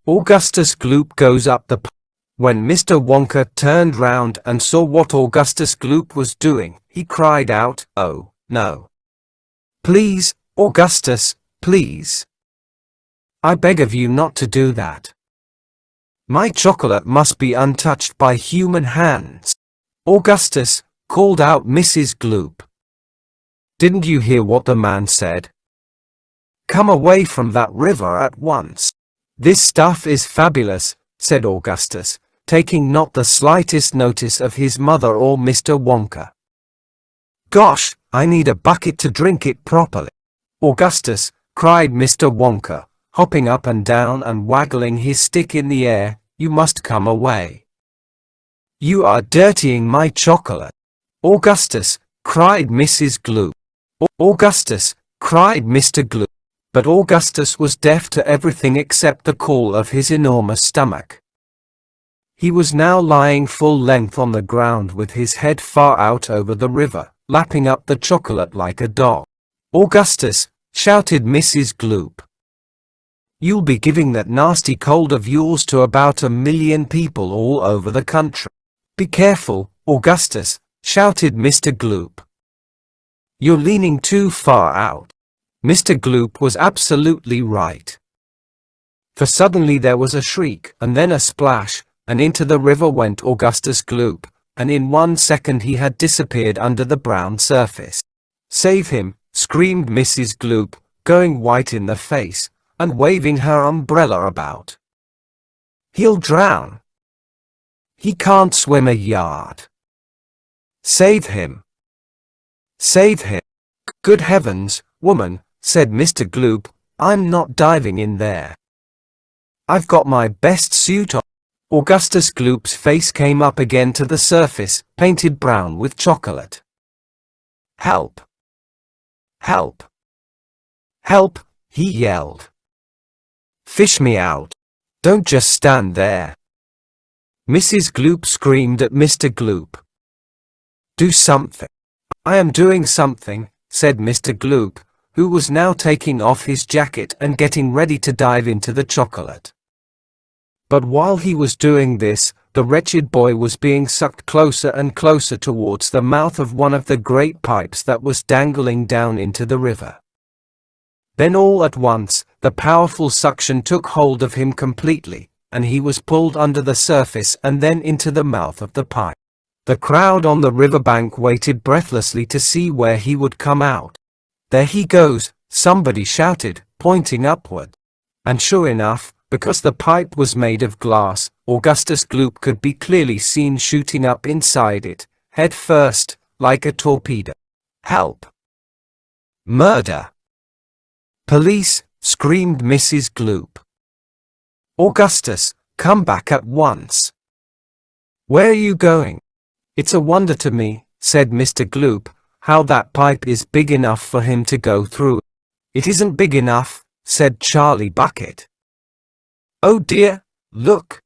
Augustus Gloop goes up the When Mr. Wonka turned round and saw what Augustus Gloop was doing, he cried out, "Oh, no. Please, Augustus, please. I beg of you not to do that. My chocolate must be untouched by human hands." "Augustus," called out Mrs. Gloop. "Didn't you hear what the man said? Come away from that river at once." "This stuff is fabulous," said Augustus, taking not the slightest notice of his mother or Mr. Wonka. "Gosh, I need a bucket to drink it properly." "Augustus," cried Mr. Wonka, hopping up and down and waggling his stick in the air, "you must come away. You are dirtying my chocolate." "Augustus," cried Mrs. Gloop. "Augustus," cried Mr. Gloop. But Augustus was deaf to everything except the call of his enormous stomach. He was now lying full length on the ground with his head far out over the river, lapping up the chocolate like a dog. "Augustus," shouted Mrs. Gloop. "You'll be giving that nasty cold of yours to about 1,000,000 people all over the country." "Be careful, Augustus," shouted Mr. Gloop. "You're leaning too far out." Mr. Gloop was absolutely right. For suddenly there was a shriek, and then a splash, and into the river went Augustus Gloop, and in 1 second he had disappeared under the brown surface. "Save him!" screamed Mrs. Gloop, going white in the face, and waving her umbrella about. "He'll drown. He can't swim a yard. Save him! Save him!" "Good heavens, woman," said Mr. Gloop, "I'm not diving in there. I've got my best suit on." Augustus Gloop's face came up again to the surface, painted brown with chocolate. "Help! Help! Help!" he yelled. "Fish me out. Don't just stand there." Mrs. Gloop screamed at Mr. Gloop. "Do something." "I am doing something," said Mr. Gloop, who was now taking off his jacket and getting ready to dive into the chocolate. But while he was doing this, the wretched boy was being sucked closer and closer towards the mouth of one of the great pipes that was dangling down into the river. Then all at once, the powerful suction took hold of him completely, and he was pulled under the surface and then into the mouth of the pipe. The crowd on the riverbank waited breathlessly to see where he would come out. "There he goes," somebody shouted, pointing upward. And sure enough, because the pipe was made of glass, Augustus Gloop could be clearly seen shooting up inside it, head first, like a torpedo. "Help! Murder! Police!" screamed Mrs. Gloop. "Augustus, come back at once." "Where are you going?" "It's a wonder to me," said Mr. Gloop, "how that pipe is big enough for him to go through." "It isn't big enough," said Charlie Bucket. "Oh dear, look!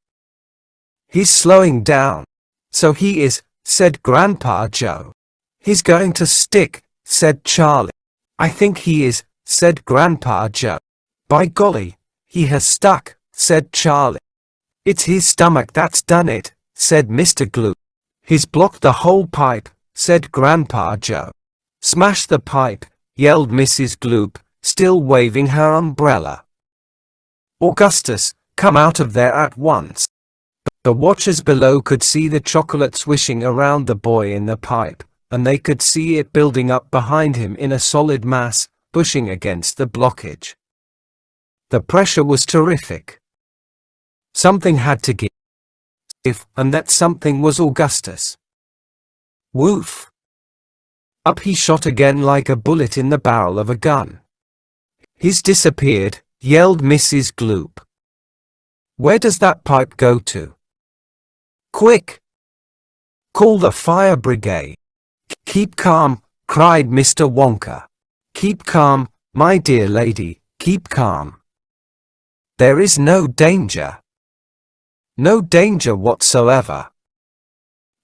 He's slowing down." "So he is," said Grandpa Joe. "He's going to stick," said Charlie. "I think he is," said Grandpa Joe. "By golly, he has stuck," said Charlie. "It's his stomach that's done it," said Mr. Gloop. "He's blocked the whole pipe," said Grandpa Joe. "Smash the pipe," yelled Mrs. Gloop, still waving her umbrella. "Augustus, come out of there at once." The watchers below could see the chocolate swishing around the boy in the pipe, and they could see it building up behind him in a solid mass, pushing against the blockage. The pressure was terrific. Something had to give, and that something was Augustus. Woof! Up he shot again like a bullet in the barrel of a gun. "He's disappeared," yelled Mrs. Gloop. "Where does that pipe go to? Quick! Call the fire brigade." "Keep calm," cried Mr. Wonka. "Keep calm, my dear lady, keep calm. There is no danger. No danger whatsoever.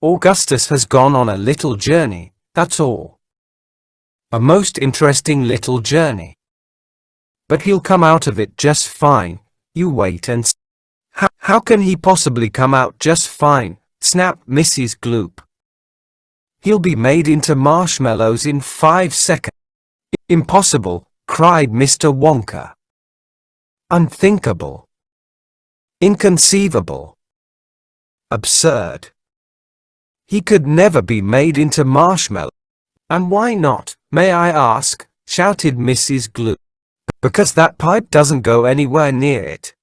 Augustus has gone on a little journey, that's all. A most interesting little journey. But he'll come out of it just fine, you wait and see." How can he possibly come out just fine? Snapped Mrs. Gloop. He'll be made into marshmallows in 5 seconds. Impossible, cried Mr. Wonka. Unthinkable. Inconceivable. Absurd. He could never be made into marshmallow. And why not, may I ask? Shouted Mrs. Gloop. Because that pipe doesn't go anywhere near it.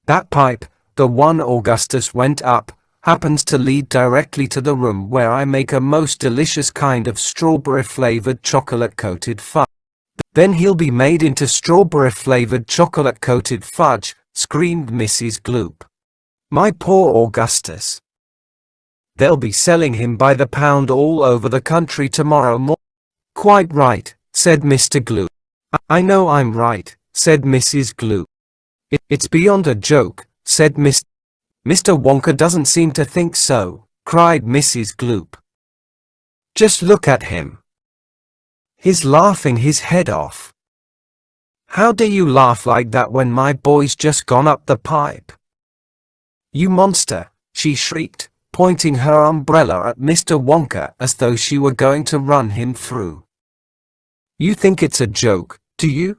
That pipe, the one Augustus went up, happens to lead directly to the room where I make a most delicious kind of strawberry-flavored chocolate-coated fudge. Then he'll be made into strawberry-flavored chocolate-coated fudge, screamed Mrs. Gloop. My poor Augustus. They'll be selling him by the pound all over the country tomorrow morning. Quite right, said Mr. Gloop. I know I'm right, said Mrs. Gloop. It's beyond a joke, said Mr. Wonka doesn't seem to think so, cried Mrs. Gloop. Just look at him. He's laughing his head off. How dare you laugh like that when my boy's just gone up the pipe? You monster, she shrieked, pointing her umbrella at Mr. Wonka as though she were going to run him through. You think it's a joke, do you?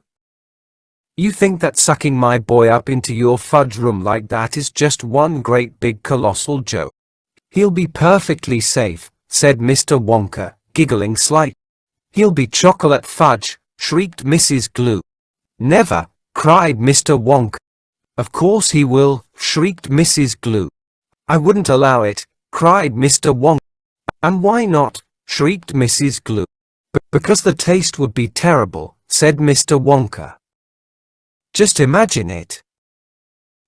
You think that sucking my boy up into your fudge room like that is just one great big colossal joke? He'll be perfectly safe, said Mr. Wonka, giggling slightly. He'll be chocolate fudge, shrieked Mrs. Gloop. Never, cried Mr. Wonka. Of course he will, shrieked Mrs. Gloop. I wouldn't allow it, cried Mr. Wonka. And why not, shrieked Mrs. Gloop. Because the taste would be terrible, said Mr. Wonka. Just imagine it.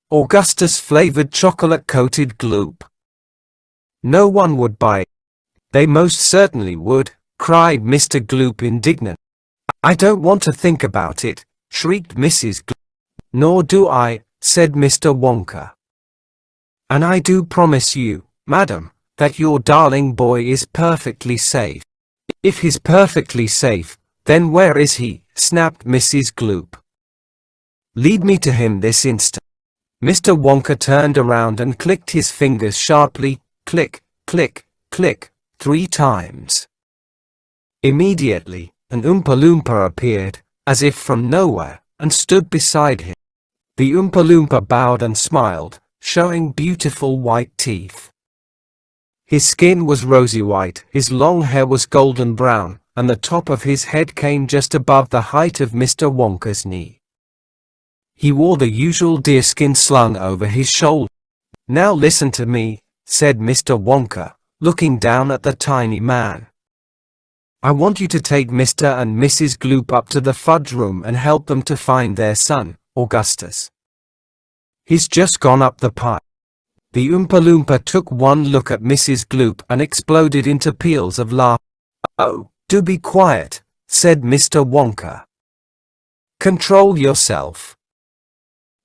Augustus flavored chocolate-coated Gloop. No one would buy it. They most certainly would, cried Mr. Gloop indignant. I don't want to think about it, shrieked Mrs. Gloop. Nor do I, said Mr. Wonka. And I do promise you, madam, that your darling boy is perfectly safe. If he's perfectly safe, then where is he? Snapped Mrs. Gloop. Lead me to him this instant. Mr. Wonka turned around and clicked his fingers sharply, click, click, click, 3 times. Immediately, an Oompa Loompa appeared, as if from nowhere, and stood beside him. The Oompa Loompa bowed and smiled, showing beautiful white teeth. His skin was rosy white, his long hair was golden brown, and the top of his head came just above the height of Mr. Wonka's knee. He wore the usual deerskin slung over his shoulder. Now listen to me, said Mr. Wonka, looking down at the tiny man. I want you to take Mr. and Mrs. Gloop up to the fudge room and help them to find their son, Augustus. He's just gone up the pipe. The Oompa Loompa took one look at Mrs. Gloop and exploded into peals of laughter. Oh, do be quiet, said Mr. Wonka. Control yourself.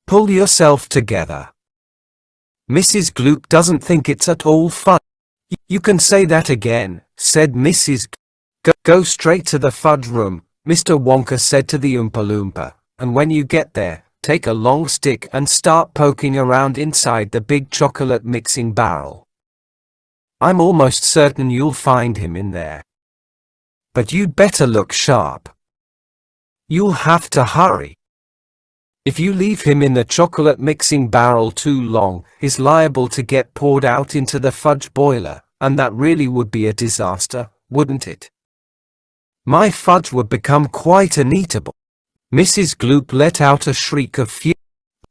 Pull yourself together. Mrs. Gloop doesn't think it's at all fun. You can say that again, said Mrs. Gloop. Go straight to the fudge room, Mr. Wonka said to the Oompa Loompa, and when you get there, take a long stick and start poking around inside the big chocolate mixing barrel. I'm almost certain you'll find him in there. But you'd better look sharp. You'll have to hurry. If you leave him in the chocolate mixing barrel too long, he's liable to get poured out into the fudge boiler, and that really would be a disaster, wouldn't it? My fudge would become quite uneatable. Mrs. Gloop let out a shriek of fury.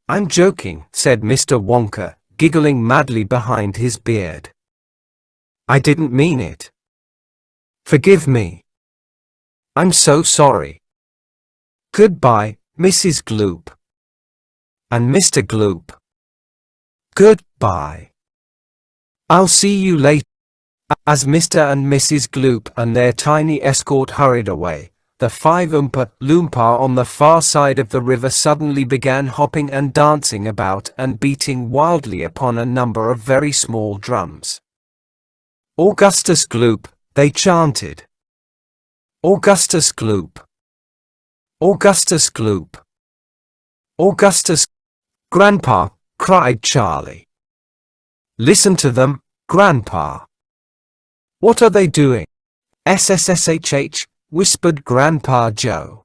I'm joking, said Mr. Wonka, giggling madly behind his beard. I didn't mean it. Forgive me. I'm so sorry. Goodbye, Mrs. Gloop. And Mr. Gloop. Goodbye. I'll see you later. As Mr. and Mrs. Gloop and their tiny escort hurried away, the 5 Oompa Loompa on the far side of the river suddenly began hopping and dancing about and beating wildly upon a number of very small drums. Augustus Gloop, they chanted. Augustus Gloop. Augustus Gloop. Augustus. Grandpa, cried Charlie. Listen to them, Grandpa. What are they doing? SSSHH, whispered Grandpa Joe.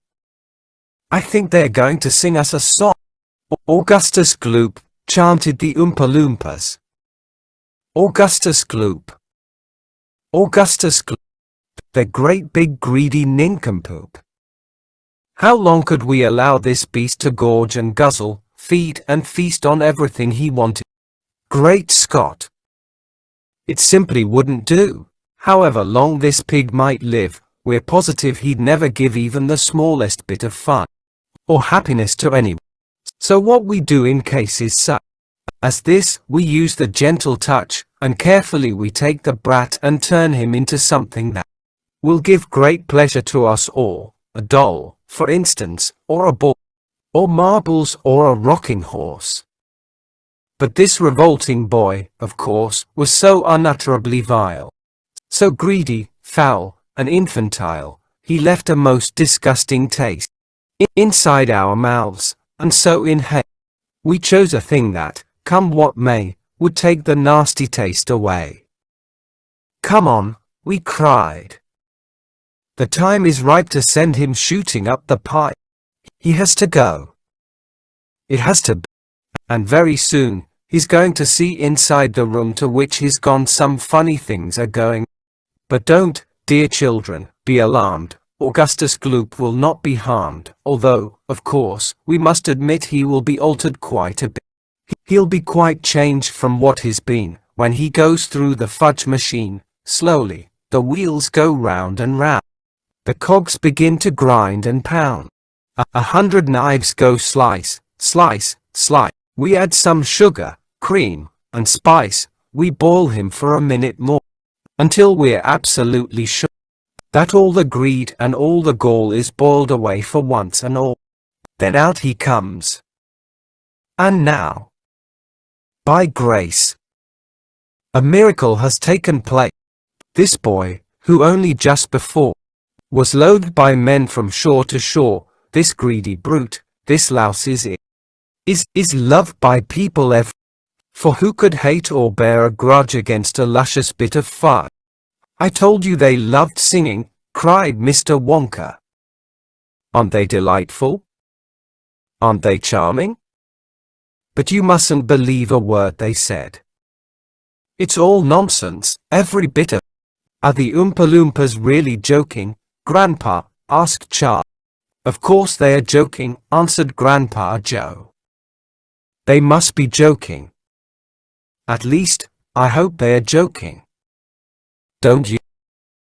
I think they're going to sing us a song. Augustus Gloop, chanted the Oompa Loompas. Augustus Gloop. Augustus Gloop. The great big greedy nincompoop. How long could we allow this beast to gorge and guzzle, feed and feast on everything he wanted? Great Scott! It simply wouldn't do. However long this pig might live, we're positive he'd never give even the smallest bit of fun or happiness to anyone. So what we do in cases such as this, we use the gentle touch, and carefully we take the brat and turn him into something that will give great pleasure to us all. A doll, for instance, or a ball, or marbles, or a rocking horse. But this revolting boy, of course, was so unutterably vile, so greedy, foul, and infantile, he left a most disgusting taste inside our mouths, and so in haste, we chose a thing that, come what may, would take the nasty taste away. Come on, we cried. The time is ripe to send him shooting up the pipe. He has to go. It has to be. And very soon, he's going to see inside the room to which he's gone some funny things are going. But don't, dear children, be alarmed. Augustus Gloop will not be harmed, although, of course, we must admit he will be altered quite a bit. He'll be quite changed from what he's been. When he goes through the fudge machine, slowly, the wheels go round and round. The cogs begin to grind and pound. 100 knives go slice, slice, slice. We add some sugar, cream, and spice. We boil him for a minute more, until we're absolutely sure that all the greed and all the gall is boiled away for once and all. Then out he comes. And now, by grace, a miracle has taken place. This boy, who only just before was loathed by men from shore to shore, this greedy brute, this louse is loved by people everywhere. For who could hate or bear a grudge against a luscious bit of fudge? I told you they loved singing, cried Mr. Wonka. Aren't they delightful? Aren't they charming? But you mustn't believe a word they said. It's all nonsense, every bit of it. Are the Oompa Loompas really joking, Grandpa? Asked Charlie. Of course they are joking, answered Grandpa Joe. They must be joking. At least, I hope they are joking. Don't you?